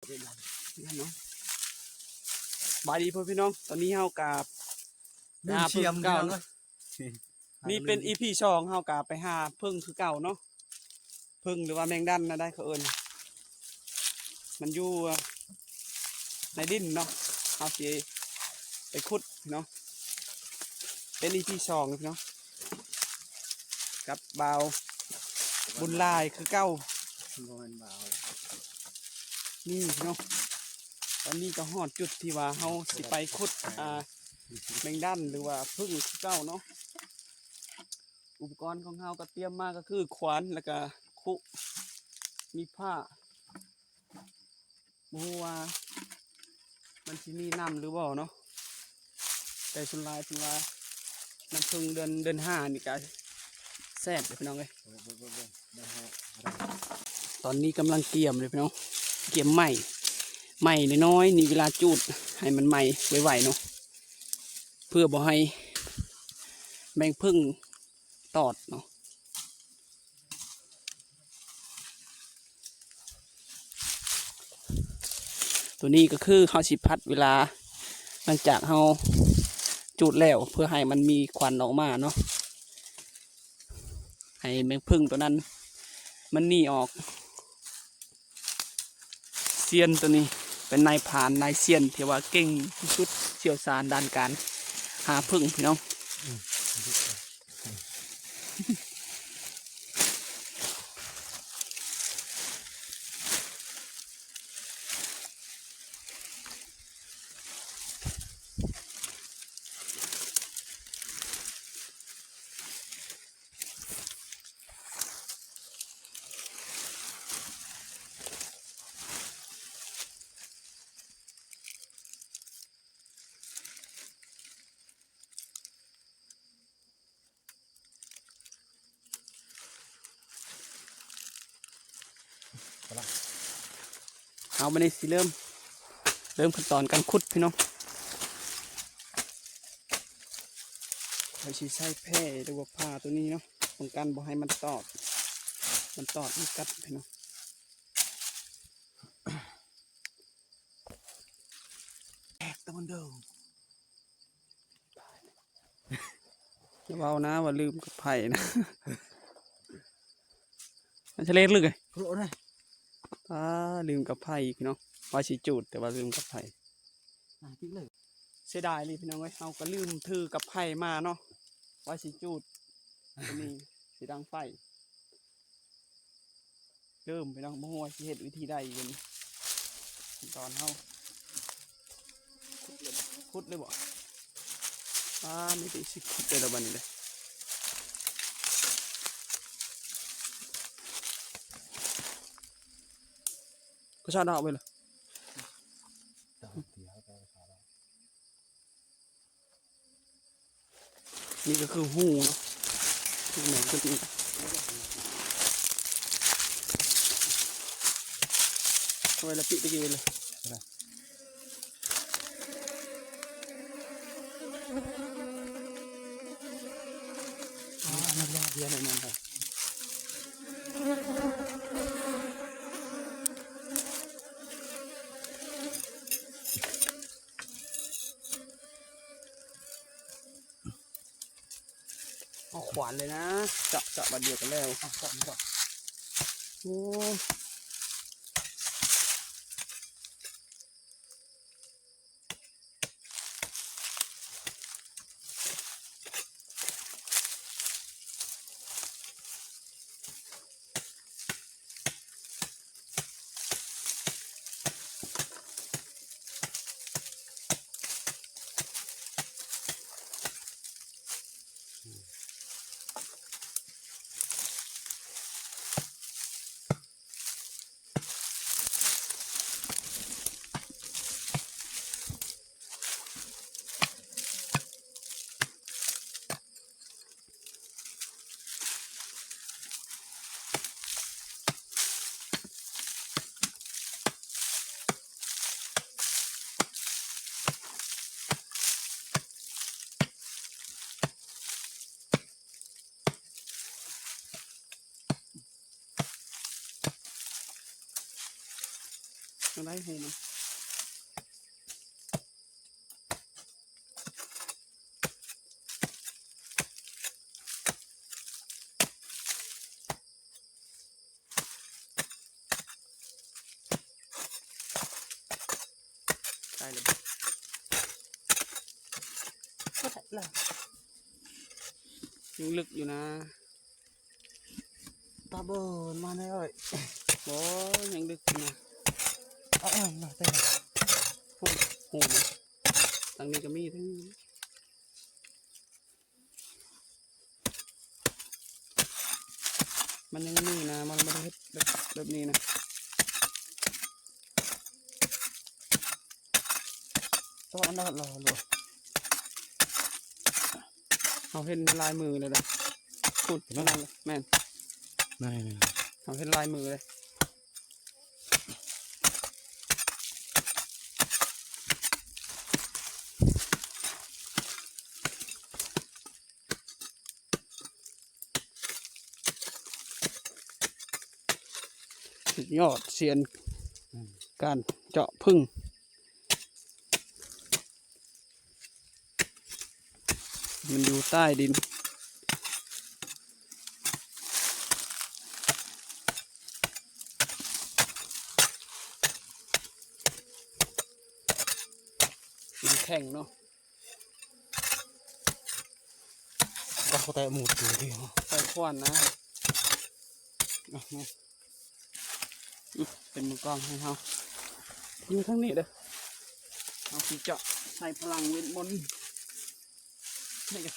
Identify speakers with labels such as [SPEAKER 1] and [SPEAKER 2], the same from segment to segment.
[SPEAKER 1] นั่นเนาะบายดีพ่อพี่น้องตอนนี้เฮากาบหาเพิ่งเก่าเนาะนี่เป็น EP 2เฮากาบไปหาเพิ่งคือเก่าเนาะเพิ่งหรือว่าแมงดันนะได้เขาเอิ้นมันอยู่ในดินเนาะเฮาสิไปขุดเนาะเป็น EP 2เนาะกับบ่าวบุญลายคือเก่านี่เนาะตอนนี้ก็ฮอดจุดที่ว่าเฮาสิไปขุดแมงดันหรือว่าพึ่งคือเก่าเนาะอุปกรณ์ของเฮาก็เตรียมมาก็คือขวานแล้วก็คุมีผ้าบ่ฮู้ว่ามันสิมีน้ำหรือบ่เนาะแต่ส่วนหลายเพิ่นว่าน้ำพึ่งเดือน5นี่ก็แซ่บเลยพี่น้องเอ้ยตอนนี้กำลังเกี่ยมเลยพี่น้องเกี่ยมใหม่น้อยๆนี่เวลาจูดให้มันใหม่ไวๆเนาะเพื่อบ่ให้แมงพึ่งตอดเนาะตัวนี้ก็คือเฮาสิพัดเวลาหลังจากเฮาจูดแล้วเพื่อให้มันมีควันออกมาเนาะให้แมงพึ่งตัวนั้นมันหนีออกเซียนตัวนี้เป็นนายพรานนายเซียนที่ว่าเก่งที่สุดเชี่ยวชาญด้านการหาพึ่งพี่น้องเอาไปในสิเริ่มขั้นตอนการขุดพี่น้องเราใช้แพร่หรือว่าผ้าตัวนี้เนาะป้องกันบ่ให้มันตอดมันกัดพี่น้องแตกตะวันเดิมจะเบานะว่าลืมกับไผ่นะมันจะเล็กลึกเลยโกรธเลยลืมกับไผ่พี่น้องว่าสิจูดแต่ว่าลืมกับไผ่เสียดายเลยพี่น้องเอ้ยเอาก็ลืมถือกับไผ่มาเนาะว่าสิจูดตัวนี้สิดังไฟเริ่มพี่น้องบ่ฮู้ว่าสิเฮ็ดวิธีใดอีกนี่ตอนเฮาขุดเลยบ่ไม่ได้สิขุดเลยละบัดนี้เลยก็ชาดาวไปเลยนี่ก็คือหูเนาะที่ไหนก็ดีเอาไว้ละปิดตะกี้เลยมันยากเยอะเลยมันครับเอาขวานเลยนะเจาะบัดเดียวกันแล้วเจาะโอ้ างไรหูมันได้เลยก็ได้เลยยังลึกอยู่นะ
[SPEAKER 2] ตาเบิร์นมาแน่เลย
[SPEAKER 1] โอ้ยังลึกอยู่นะ
[SPEAKER 2] มาเต้น
[SPEAKER 1] หูมันทางนี้ก็มีทั้งนี้มันยังมีนะมันไม่ได้เฮ็ดแบบนี้นะ
[SPEAKER 2] ต้องอันนั้นรอเลย
[SPEAKER 1] เอาเห็นลายมือเลยนะพูดนั่นเลยแม่น
[SPEAKER 2] นี่
[SPEAKER 1] เอาเห็นลายมือเลยสุดยอดเซียนการเจาะพึ่งมันอยู่ใต้ดินดินแข็งเนาะ
[SPEAKER 2] ก็เขาแต่หมุดอยู่ที่
[SPEAKER 1] ใส่ขวานนะเอามาเป็นมือกล้องให้เขาอยู่ทั้งนี้เด้อเอาสีเจาะใส่พลังเวทมนต์นี่กัน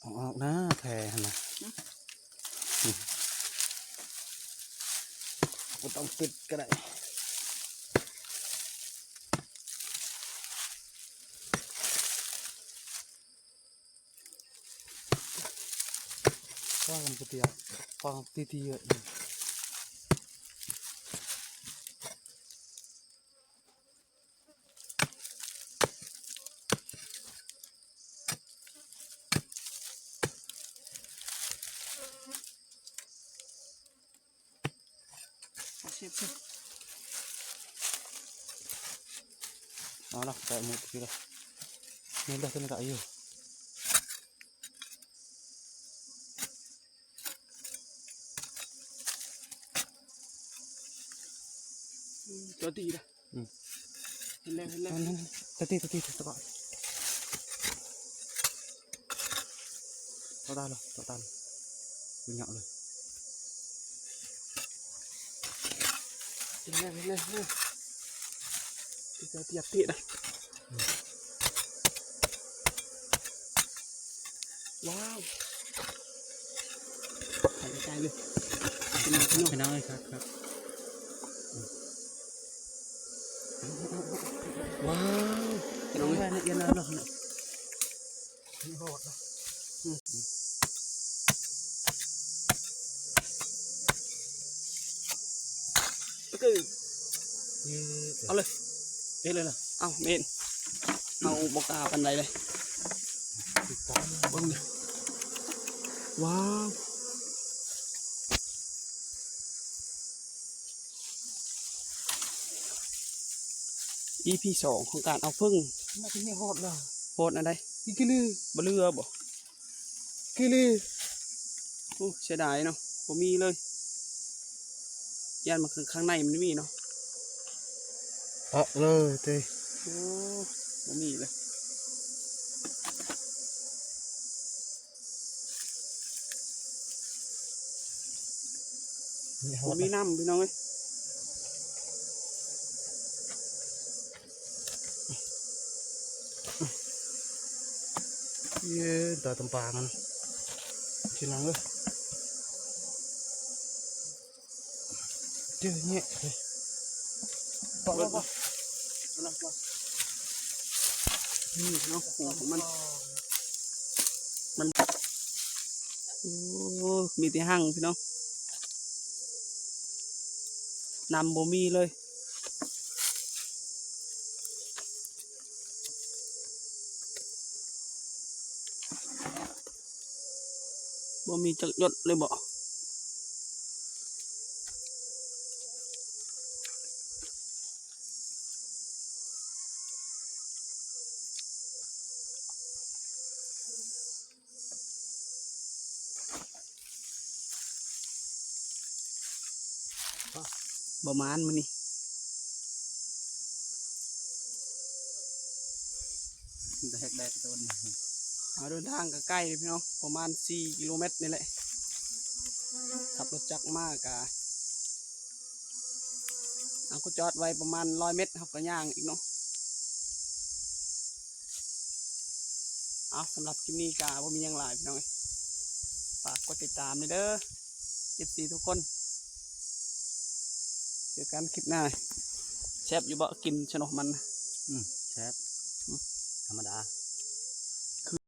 [SPEAKER 2] ออกนะแพรนะก็ต้องปิดก็ได้ว่ากันปฏิบัติฟังตีๆอ่ะ
[SPEAKER 1] ชิบ
[SPEAKER 2] เอาละแต่หมุดกี่ละนี่ได้เป็นกะอยู่
[SPEAKER 1] เจาะตีเลยเห็นแล้วเห็นแล้ว
[SPEAKER 2] นั่นตีตะกอนต่อตาเลยวิ่งเหาะเลย
[SPEAKER 1] เห็นแล้วเห็นแล้วเจาะตีตีเลยว้าวใส่ใจเลยเป็นน้อง
[SPEAKER 2] ไปนั่งเลยครับว้าว
[SPEAKER 1] เป็นน้อง
[SPEAKER 2] ไป
[SPEAKER 1] เลย
[SPEAKER 2] เนี่ยยันแล้วเนาะนี่โหดนะ
[SPEAKER 1] ก็คือ
[SPEAKER 2] เอา
[SPEAKER 1] เอาเลย
[SPEAKER 2] เอ๊ะเลยนะ
[SPEAKER 1] เอาเมนเอาบกาปันใดเลย
[SPEAKER 2] ติดตาม
[SPEAKER 1] เบิ้งดิว้าว EP 2ของการเอาพึ่ง
[SPEAKER 2] มาที่นี่โหดเลย
[SPEAKER 1] โพดอะไร
[SPEAKER 2] อีกิลือบ
[SPEAKER 1] เรือบ่
[SPEAKER 2] กิลือ
[SPEAKER 1] โอ้เสียดายเนาะบ่มีเลยย่านมันคือข้างในมันไม่มีเนาะ
[SPEAKER 2] ออกเลยเต้
[SPEAKER 1] โอ้บ่มีเลยบ่มีน้ำพี่น้องเอ้ย
[SPEAKER 2] เย้ตาตำปากันชิ้นนังเลยเจอเนี่ยปะ
[SPEAKER 1] นี่เนาะหัวของมันโอ้มีแต่หั่งพี่น้องนำบ่มีเลย บ่มีจักหยดเลยบ่ประมาณมื้อนี้
[SPEAKER 2] แดกต้น
[SPEAKER 1] เดินทางก็ใกล้เลยพี่น้องประมาณ4 กิโลเมตรนี่แหละขับรถจักรมากกะเอาก็จอดไว้ประมาณ100 เมตรเขาก็ย่างอีกเนาะเอาสำหรับคลิปนี้กะว่ามีหยังหลายพี่น้องฝากกดติดตามเลยเด้อ FC ทุกคนเจอกันคลิปหน้าแซ่บอยู่บ่กินชะนกมัน
[SPEAKER 2] แซ่บธรรมดา